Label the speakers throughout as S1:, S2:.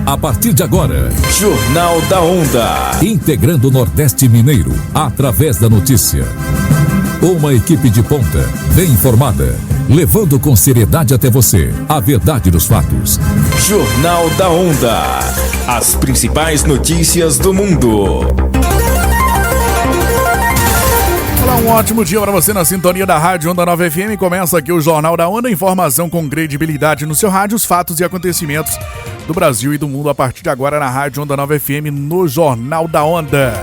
S1: A partir de agora,
S2: Jornal da Onda.
S1: Integrando o Nordeste Mineiro, através da notícia. Uma equipe de ponta, bem informada, levando com seriedade até você a verdade dos fatos.
S2: Jornal da Onda. As principais notícias do mundo.
S3: Olá, um ótimo dia para você na sintonia da Rádio Onda Nova FM. Começa aqui o Jornal da Onda, informação com credibilidade no seu rádio, os fatos e acontecimentos do Brasil e do mundo a partir de agora na Rádio Onda Nova FM, no Jornal da Onda.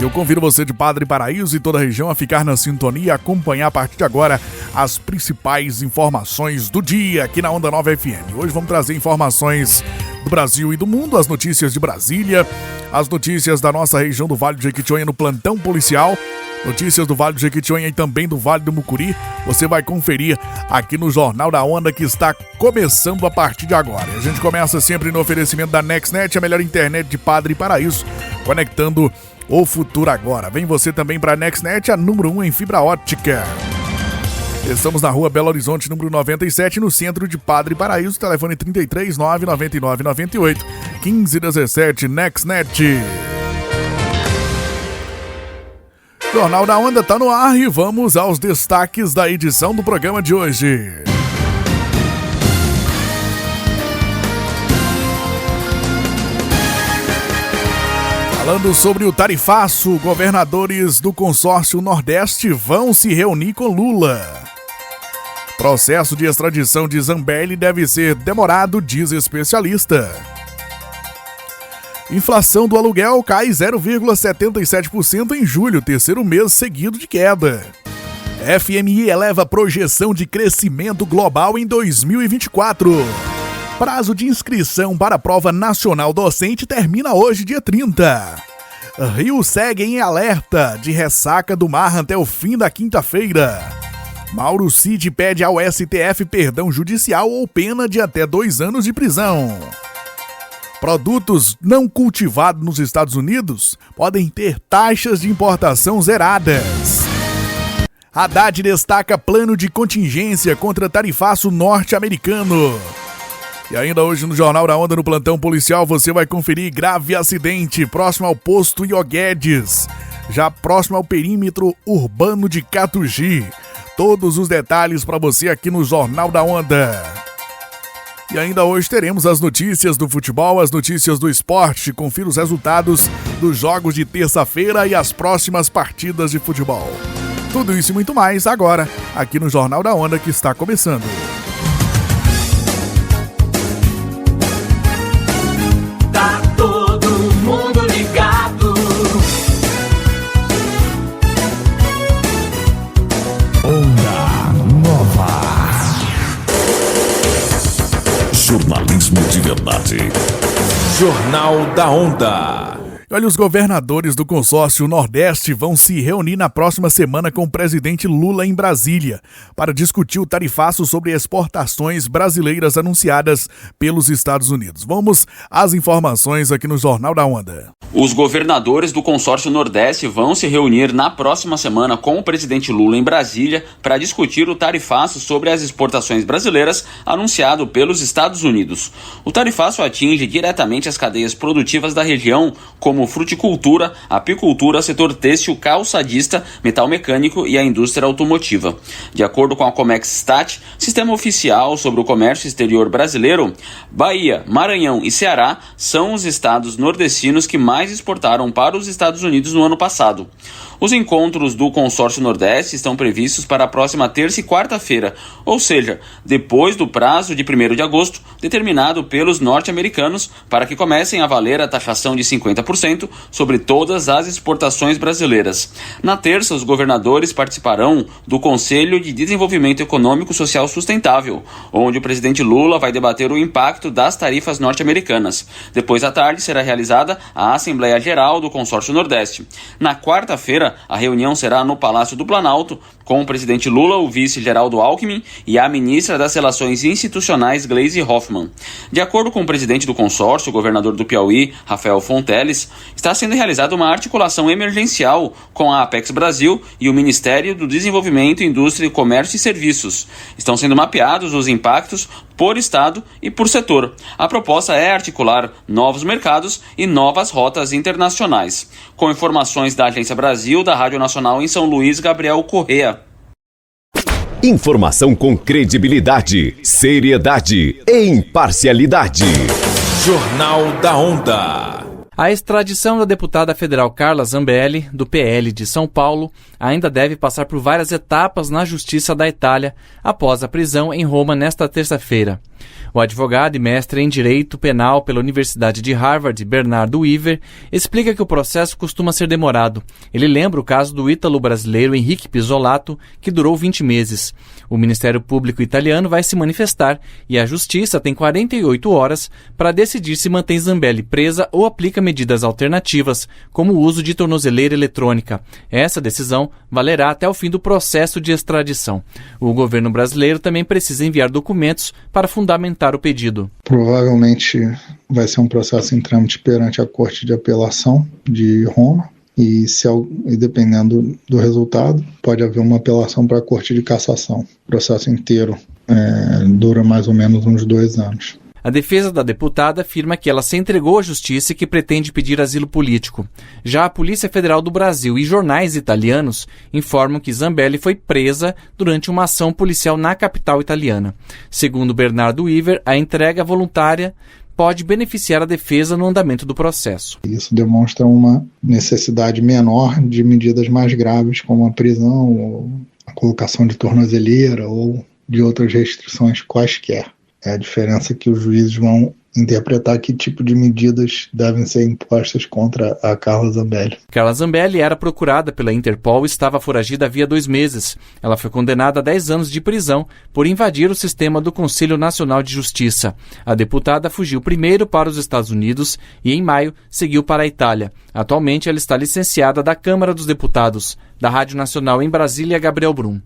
S3: Eu convido você de Padre Paraíso e toda a região a ficar na sintonia e acompanhar a partir de agora as principais informações do dia aqui na Onda Nova FM. Hoje vamos trazer informações do Brasil e do mundo, as notícias de Brasília, as notícias da nossa região do Vale do Jequitinhonha no plantão policial, notícias do Vale do Jequitinhonha e também do Vale do Mucuri. Você vai conferir aqui no Jornal da Onda, que está começando a partir de agora. A gente começa sempre no oferecimento da NextNet, a melhor internet de Padre Paraíso, conectando o futuro agora. Vem você também para a NextNet, a número 1 em fibra óptica. Estamos na rua Belo Horizonte, número 97, no centro de Padre Paraíso. Telefone 33 999 98 1517, NextNet. Jornal da Onda tá no ar e vamos aos destaques da edição do programa de hoje. Falando sobre o tarifaço, governadores do consórcio Nordeste vão se reunir com Lula. Processo de extradição de Zambelli deve ser demorado, diz especialista. Inflação do aluguel cai 0,77% em julho, terceiro mês seguido de queda. FMI eleva a projeção de crescimento global em 2024. Prazo de inscrição para a prova nacional docente termina hoje, dia 30. Rio segue em alerta de ressaca do mar até o fim da quinta-feira. Mauro Cid pede ao STF perdão judicial ou pena de até 2 anos de prisão. Produtos não cultivados nos Estados Unidos podem ter taxas de importação zeradas. Haddad destaca plano de contingência contra tarifaço norte-americano. E ainda hoje no Jornal da Onda, no plantão policial, você vai conferir grave acidente próximo ao posto Ioguedes, já próximo ao perímetro urbano de Catugi. Todos os detalhes para você aqui no Jornal da Onda. E ainda hoje teremos as notícias do futebol, as notícias do esporte. Confira os resultados dos jogos de terça-feira e as próximas partidas de futebol. Tudo isso e muito mais agora, aqui no Jornal da Onda, que está começando.
S4: Tá todo mundo ligado.
S1: Onda Nova. Jornalismo de verdade.
S2: Jornal da Onda.
S3: Olha, os governadores do consórcio Nordeste vão se reunir na próxima semana com o presidente Lula em Brasília para discutir o tarifaço sobre exportações brasileiras anunciadas pelos Estados Unidos. Vamos às informações aqui no Jornal da Onda.
S5: Os governadores do consórcio Nordeste vão se reunir na próxima semana com o presidente Lula em Brasília para discutir o tarifaço sobre as exportações brasileiras anunciado pelos Estados Unidos. O tarifaço atinge diretamente as cadeias produtivas da região, como fruticultura, apicultura, setor têxtil, calçadista, metal mecânico e a indústria automotiva. De acordo com a Comex Stat, sistema oficial sobre o comércio exterior brasileiro, Bahia, Maranhão e Ceará são os estados nordestinos que mais exportaram para os Estados Unidos no ano passado. Os encontros do Consórcio Nordeste estão previstos para a próxima terça e quarta-feira, ou seja, depois do prazo de 1º de agosto, determinado pelos norte-americanos para que comecem a valer a taxação de 50% sobre todas as exportações brasileiras. Na terça, os governadores participarão do Conselho de Desenvolvimento Econômico Social Sustentável, onde o presidente Lula vai debater o impacto das tarifas norte-americanas. Depois à tarde será realizada a Assembleia Geral do Consórcio Nordeste. Na quarta-feira, a reunião será no Palácio do Planalto, com o presidente Lula, o vice Geraldo Alckmin e a ministra das Relações Institucionais, Gleisi Hoffmann. De acordo com o presidente do consórcio, o governador do Piauí, Rafael Fonteles, está sendo realizada uma articulação emergencial com a Apex Brasil e o Ministério do Desenvolvimento, Indústria, Comércio e Serviços. Estão sendo mapeados os impactos por estado e por setor. A proposta é articular novos mercados e novas rotas internacionais. Com informações da Agência Brasil, da Rádio Nacional em São Luís, Gabriel Correa.
S6: Informação com credibilidade, seriedade e imparcialidade.
S2: Jornal da Onda.
S7: A extradição da deputada federal Carla Zambelli, do PL de São Paulo, ainda deve passar por várias etapas na Justiça da Itália após a prisão em Roma nesta terça-feira. O advogado e mestre em Direito Penal pela Universidade de Harvard, Bernardo Weaver, explica que o processo costuma ser demorado. Ele lembra o caso do ítalo-brasileiro Henrique Pizzolato, que durou 20 meses. O Ministério Público italiano vai se manifestar e a Justiça tem 48 horas para decidir se mantém Zambelli presa ou aplica medidas alternativas, como o uso de tornozeleira eletrônica. Essa decisão valerá até o fim do processo de extradição. O governo brasileiro também precisa enviar documentos para fundamentar o pedido.
S8: Provavelmente vai ser um processo em trâmite perante a Corte de Apelação de Roma e dependendo do resultado, pode haver uma apelação para a Corte de Cassação. O processo inteiro dura mais ou menos uns 2 anos.
S7: A defesa da deputada afirma que ela se entregou à justiça e que pretende pedir asilo político. Já a Polícia Federal do Brasil e jornais italianos informam que Zambelli foi presa durante uma ação policial na capital italiana. Segundo Bernardo Weaver, a entrega voluntária pode beneficiar a defesa no andamento do processo.
S8: Isso demonstra uma necessidade menor de medidas mais graves, como a prisão, ou a colocação de tornozeleira ou de outras restrições quaisquer. É a diferença que os juízes vão interpretar que tipo de medidas devem ser impostas contra a Carla Zambelli.
S7: Carla Zambelli era procurada pela Interpol e estava foragida havia 2 meses. Ela foi condenada a 10 anos de prisão por invadir o sistema do Conselho Nacional de Justiça. A deputada fugiu primeiro para os Estados Unidos e, em maio, seguiu para a Itália. Atualmente, ela está licenciada da Câmara dos Deputados. Da Rádio Nacional em Brasília, Gabriel Brum.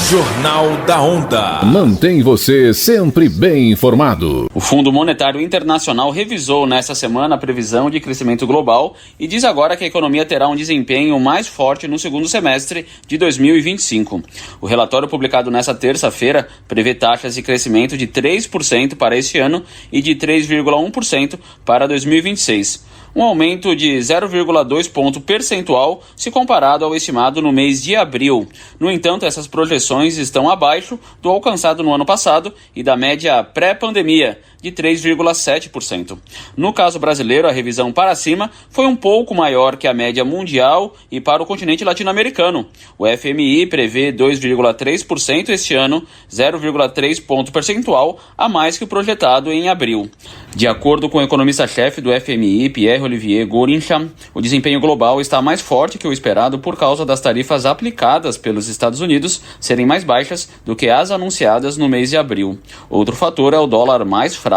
S2: Jornal da Onda.
S1: Mantém você sempre bem informado.
S5: O Fundo Monetário Internacional revisou nesta semana a previsão de crescimento global e diz agora que a economia terá um desempenho mais forte no segundo semestre de 2025. O relatório publicado nesta terça-feira prevê taxas de crescimento de 3% para este ano e de 3,1% para 2026. Um aumento de 0,2 ponto percentual se comparado ao estimado no mês de abril. No entanto, essas projeções estão abaixo do alcançado no ano passado e da média pré-pandemia, de 3,7%. No caso brasileiro, a revisão para cima foi um pouco maior que a média mundial e para o continente latino-americano. O FMI prevê 2,3% este ano, 0,3 ponto percentual a mais que o projetado em abril. De acordo com o economista-chefe do FMI, Pierre-Olivier Gourincham, o desempenho global está mais forte que o esperado por causa das tarifas aplicadas pelos Estados Unidos serem mais baixas do que as anunciadas no mês de abril. Outro fator é o dólar mais fraco.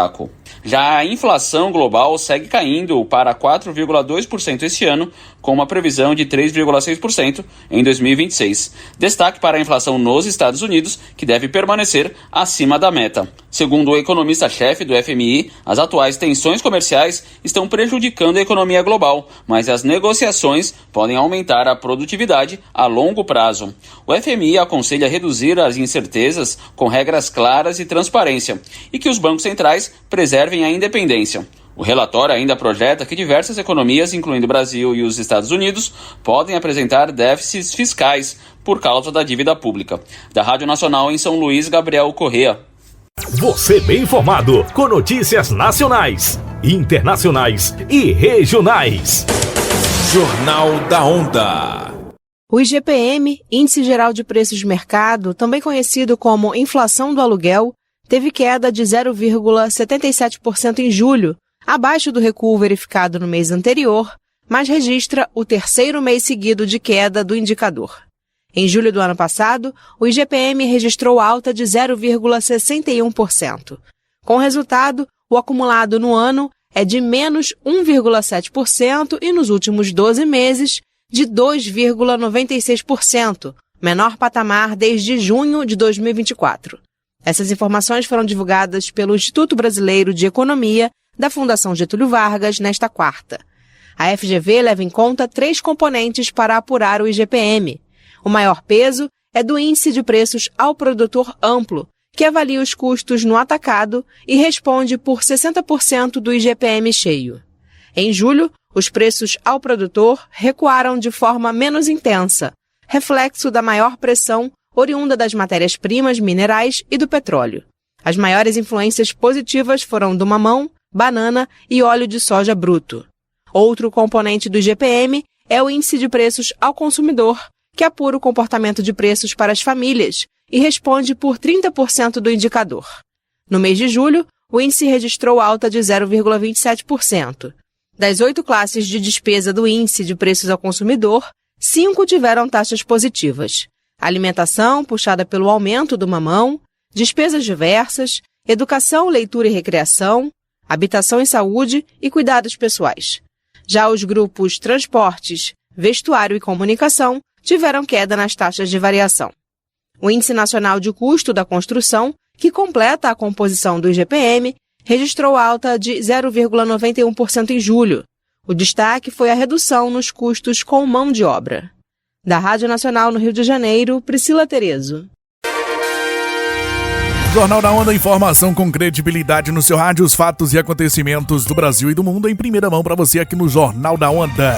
S5: Já a inflação global segue caindo para 4,2% este ano, com uma previsão de 3,6% em 2026. Destaque para a inflação nos Estados Unidos, que deve permanecer acima da meta. Segundo o economista-chefe do FMI, as atuais tensões comerciais estão prejudicando a economia global, mas as negociações podem aumentar a produtividade a longo prazo. O FMI aconselha reduzir as incertezas com regras claras e transparência, e que os bancos centrais preservem a independência. O relatório ainda projeta que diversas economias, incluindo o Brasil e os Estados Unidos, podem apresentar déficits fiscais por causa da dívida pública. Da Rádio Nacional em São Luís, Gabriel Correa.
S9: Você bem informado com notícias nacionais, internacionais e regionais.
S2: Jornal da Onda.
S10: O IGPM, Índice Geral de Preços de Mercado, também conhecido como inflação do aluguel, teve queda de 0,77% em julho, abaixo do recuo verificado no mês anterior, mas registra o terceiro mês seguido de queda do indicador. Em julho do ano passado, o IGPM registrou alta de 0,61%. Com o resultado, o acumulado no ano é de menos 1,7% e nos últimos 12 meses de 2,96%, menor patamar desde junho de 2024. Essas informações foram divulgadas pelo Instituto Brasileiro de Economia da Fundação Getúlio Vargas nesta quarta. A FGV leva em conta 3 componentes para apurar o IGPM. O maior peso é do Índice de Preços ao Produtor Amplo, que avalia os custos no atacado e responde por 60% do IGPM cheio. Em julho, os preços ao produtor recuaram de forma menos intensa, reflexo da maior pressão oriunda das matérias-primas minerais e do petróleo. As maiores influências positivas foram do mamão, banana e óleo de soja bruto. Outro componente do IGPM é o Índice de Preços ao Consumidor, que apura o comportamento de preços para as famílias e responde por 30% do indicador. No mês de julho, o índice registrou alta de 0,27%. Das 8 classes de despesa do Índice de Preços ao Consumidor, 5 tiveram taxas positivas. Alimentação, puxada pelo aumento do mamão, despesas diversas, educação, leitura e recreação, habitação e saúde e cuidados pessoais. Já os grupos transportes, vestuário e comunicação tiveram queda nas taxas de variação. O Índice Nacional de Custo da Construção, que completa a composição do IGPM, registrou alta de 0,91% em julho. O destaque foi a redução nos custos com mão de obra. Da Rádio Nacional no Rio de Janeiro, Priscila Terezo.
S3: Jornal da Onda, informação com credibilidade no seu rádio, os fatos e acontecimentos do Brasil e do mundo em primeira mão para você aqui no Jornal da Onda.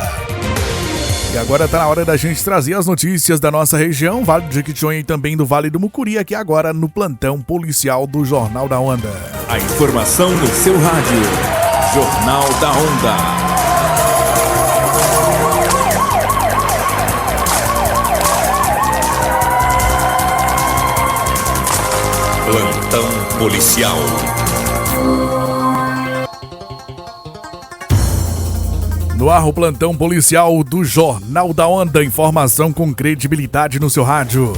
S3: E agora tá na hora da gente trazer as notícias da nossa região, Vale do Jequitinhonha e também do Vale do Mucuri, aqui agora no plantão policial do Jornal da Onda.
S2: A informação no seu rádio. Jornal da Onda. Plantão policial.
S3: No ar, o plantão policial do Jornal da Onda. Informação com credibilidade no seu rádio.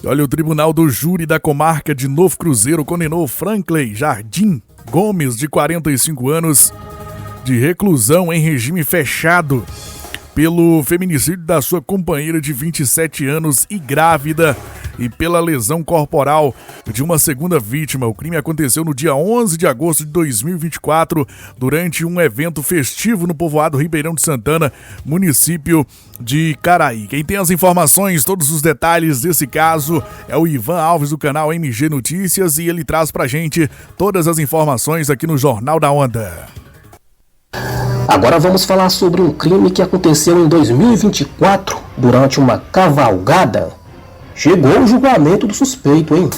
S3: E olha, o Tribunal do Júri da Comarca de Novo Cruzeiro condenou Franklin Jardim Gomes, de 45 anos, de reclusão em regime fechado pelo feminicídio da sua companheira de 27 anos e grávida e pela lesão corporal de uma segunda vítima. O crime aconteceu no dia 11 de agosto de 2024, durante um evento festivo no povoado Ribeirão de Santana, município de Caraí. Quem tem as informações, todos os detalhes desse caso, é o Ivan Alves, do canal MG Notícias, e ele traz pra gente todas as informações aqui no Jornal da Onda.
S11: Agora vamos falar sobre um crime que aconteceu em 2024, durante uma cavalgada. Chegou o julgamento do suspeito, hein?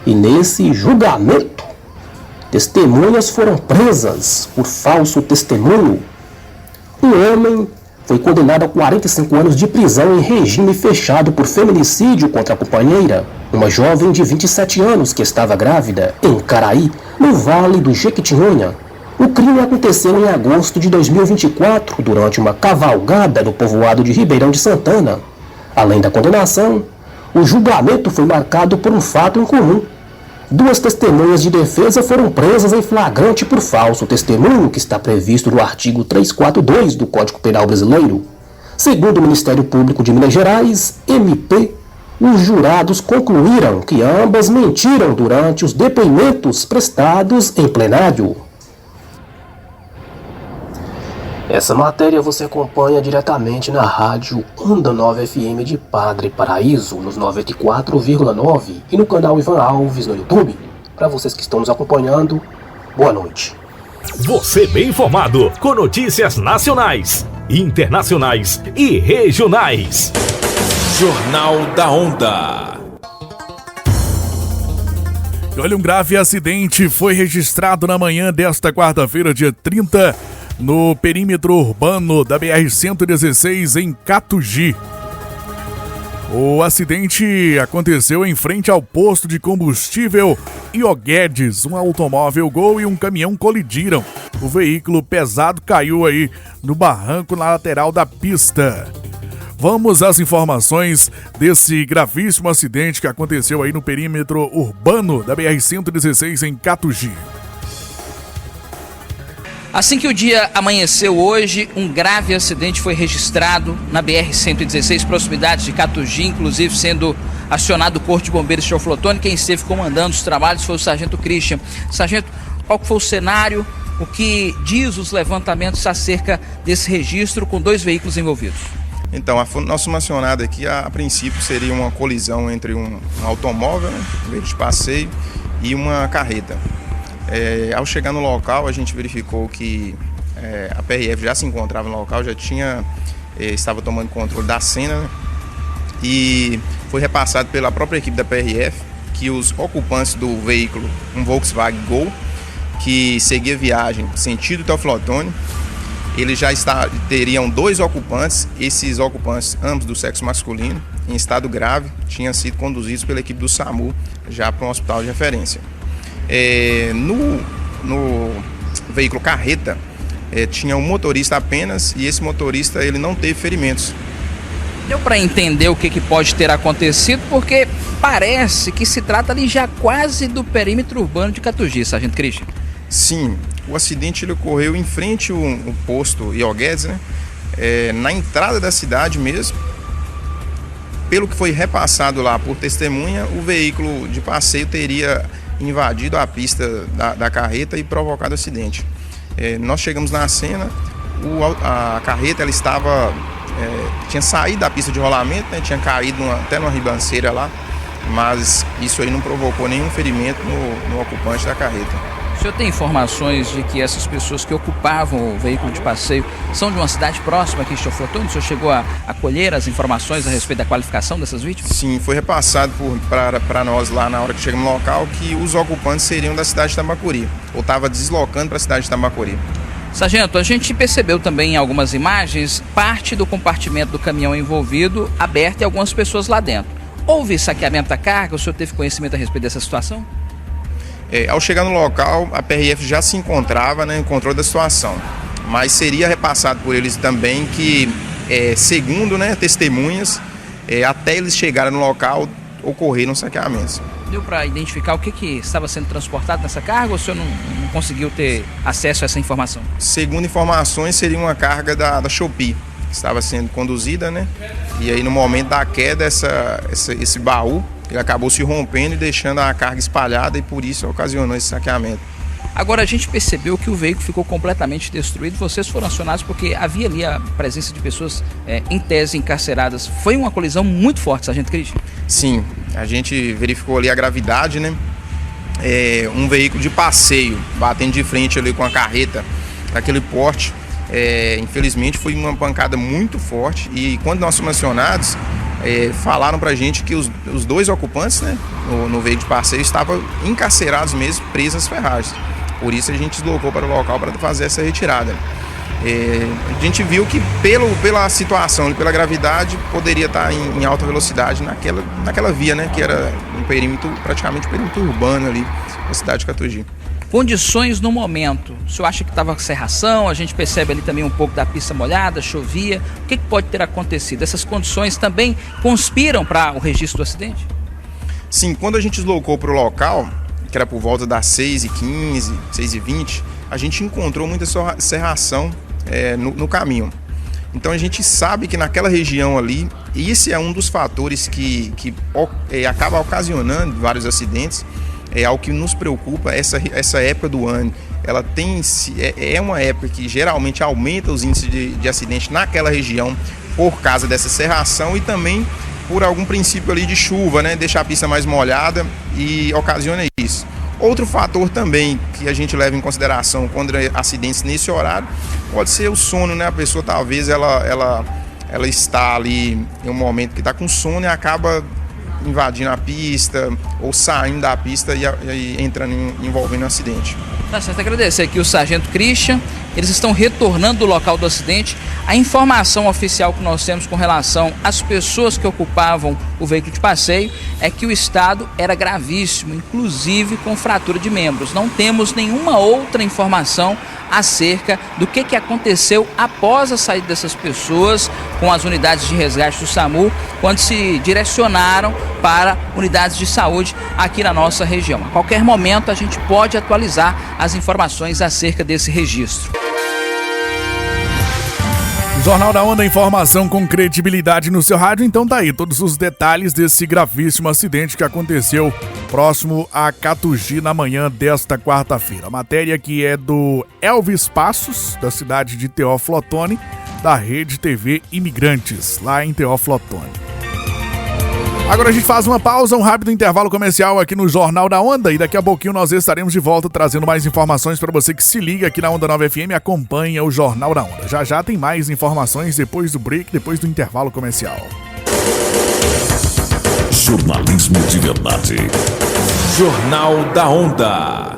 S11: E nesse julgamento, testemunhas foram presas por falso testemunho. Um homem foi condenado a 45 anos de prisão em regime fechado por feminicídio contra a companheira, uma jovem de 27 anos que estava grávida, em Caraí, no Vale do Jequitinhonha. O crime aconteceu em agosto de 2024, durante uma cavalgada no povoado de Ribeirão de Santana. Além da condenação, o julgamento foi marcado por um fato incomum. 2 testemunhas de defesa foram presas em flagrante por falso testemunho, que está previsto no artigo 342 do Código Penal Brasileiro. Segundo o Ministério Público de Minas Gerais, MP, os jurados concluíram que ambas mentiram durante os depoimentos prestados em plenário. Essa matéria você acompanha diretamente na rádio Onda 9 FM de Padre Paraíso, nos 94,9 e no canal Ivan Alves no YouTube. Para vocês que estão nos acompanhando, boa noite.
S9: Você bem informado com notícias nacionais, internacionais e regionais.
S2: Jornal da Onda.
S3: E olha, um grave acidente foi registrado na manhã desta quarta-feira, dia 30, no perímetro urbano da BR-116 em Catugi. O acidente aconteceu em frente ao posto de combustível Ioguedes. Um automóvel Gol e um caminhão colidiram. O veículo pesado caiu aí no barranco na lateral da pista. Vamos às informações desse gravíssimo acidente que aconteceu aí no perímetro urbano da BR-116 em Catugi.
S12: Assim que o dia amanheceu hoje, um grave acidente foi registrado na BR-116, proximidades de Catugi, inclusive sendo acionado o Corpo de Bombeiros de Teoflotone. Quem esteve comandando os trabalhos foi o Sargento Christian. Sargento, qual foi o cenário, o que diz os levantamentos acerca desse registro com 2 veículos envolvidos?
S13: Então, nosso acionado aqui, a princípio, seria uma colisão entre um automóvel, né, um veículo de passeio, e uma carreta. Ao chegar no local, a gente verificou que a PRF já se encontrava no local, estava tomando controle da cena, né, e foi repassado pela própria equipe da PRF que os ocupantes do veículo, um Volkswagen Gol, que seguia viagem sentido Teoflotone, eles já teriam 2 ocupantes. Esses ocupantes, ambos do sexo masculino, em estado grave, tinham sido conduzidos pela equipe do SAMU já para um hospital de referência. No veículo carreta, tinha um motorista apenas, e esse motorista ele não teve ferimentos.
S12: Deu para entender o que pode ter acontecido, porque parece que se trata ali já quase do perímetro urbano de Catugi, Sargento Christian.
S13: Sim, o acidente ele ocorreu em frente ao posto Ioguedes, né? Na entrada da cidade mesmo. Pelo que foi repassado lá por testemunha, o veículo de passeio teria invadido a pista da carreta e provocado o acidente. Nós chegamos na cena, a carreta ela tinha saído da pista de rolamento, né? Tinha caído até numa ribanceira lá, mas isso aí não provocou nenhum ferimento no ocupante da carreta.
S12: O senhor tem informações de que essas pessoas que ocupavam o veículo de passeio são de uma cidade próxima aqui de Teoflotone? O senhor chegou a colher as informações a respeito da qualificação dessas vítimas?
S13: Sim, foi repassado para nós lá na hora que chegamos no local que os ocupantes seriam da cidade de Tambacuri, ou estava deslocando para a cidade de Tambacuri.
S12: Sargento, a gente percebeu também em algumas imagens parte do compartimento do caminhão envolvido aberto e algumas pessoas lá dentro. Houve saqueamento da carga? O senhor teve conhecimento a respeito dessa situação?
S13: Ao chegar no local, a PRF já se encontrava, né, em controle da situação, mas seria repassado por eles também que, segundo, né, testemunhas, até eles chegarem no local, ocorreram saqueamentos.
S12: Deu para identificar o que estava sendo transportado nessa carga, ou o senhor não conseguiu ter acesso a essa informação?
S13: Segundo informações, seria uma carga da Shopee, que estava sendo conduzida, né? E aí no momento da queda, esse baú, ele acabou se rompendo e deixando a carga espalhada, e por isso ocasionou esse saqueamento.
S12: Agora, a gente percebeu que o veículo ficou completamente destruído. Vocês foram acionados porque havia ali a presença de pessoas em tese encarceradas. Foi uma colisão muito forte, Sargento Christian?
S13: Sim, a gente verificou ali a gravidade, né? Um veículo de passeio batendo de frente ali com a carreta daquele porte. Infelizmente foi uma pancada muito forte, e quando nós fomos acionados, falaram pra gente que os 2 ocupantes, né, no veículo de passeio estavam encarcerados mesmo, presos às ferragens. Por isso a gente deslocou para o local para fazer essa retirada. A gente viu que pela situação e pela gravidade poderia estar em alta velocidade naquela via, né, que era praticamente um perímetro urbano ali da cidade de Catugi.
S12: Condições no momento, o senhor acha que estava serração? A gente percebe ali também um pouco da pista molhada, chovia. O que pode ter acontecido? Essas condições também conspiram para o registro do acidente?
S13: Sim, quando a gente deslocou para o local, que era por volta das 6h15, 6h20, a gente encontrou muita serração no caminho. Então a gente sabe que naquela região ali, esse é um dos fatores que acaba ocasionando vários acidentes. Algo que nos preocupa, essa época do ano, ela é uma época que geralmente aumenta os índices de acidente naquela região por causa dessa serração e também por algum princípio ali de chuva, né? Deixa a pista mais molhada e ocasiona isso. Outro fator também que a gente leva em consideração quando acidentes nesse horário pode ser o sono, né? A pessoa talvez ela está ali em um momento que está com sono e acaba invadindo a pista ou saindo da pista e entrando envolvendo um acidente.
S12: Tá certo, agradecer aqui o Sargento Christian. Eles estão retornando do local do acidente. A informação oficial que nós temos com relação às pessoas que ocupavam o veículo de passeio é que o estado era gravíssimo, inclusive com fratura de membros. Não temos nenhuma outra informação acerca do que aconteceu após a saída dessas pessoas com as unidades de resgate do SAMU, quando se direcionaram para unidades de saúde aqui na nossa região. A qualquer momento a gente pode atualizar as informações acerca desse registro.
S3: Jornal da Onda, informação com credibilidade no seu rádio. Então tá aí todos os detalhes desse gravíssimo acidente que aconteceu próximo a Catugi na manhã desta quarta-feira. A matéria que é do Elvis Passos, da cidade de Teófilo Otoni, da Rede TV Imigrantes, lá em Teófilo Otoni. Agora a gente faz uma pausa, um rápido intervalo comercial aqui no Jornal da Onda e daqui a pouquinho nós estaremos de volta trazendo mais informações para você que se liga aqui na Onda 9 FM e acompanha o Jornal da Onda. Já já tem mais informações depois do break, depois do intervalo comercial.
S1: Jornalismo de verdade.
S2: Jornal da Onda.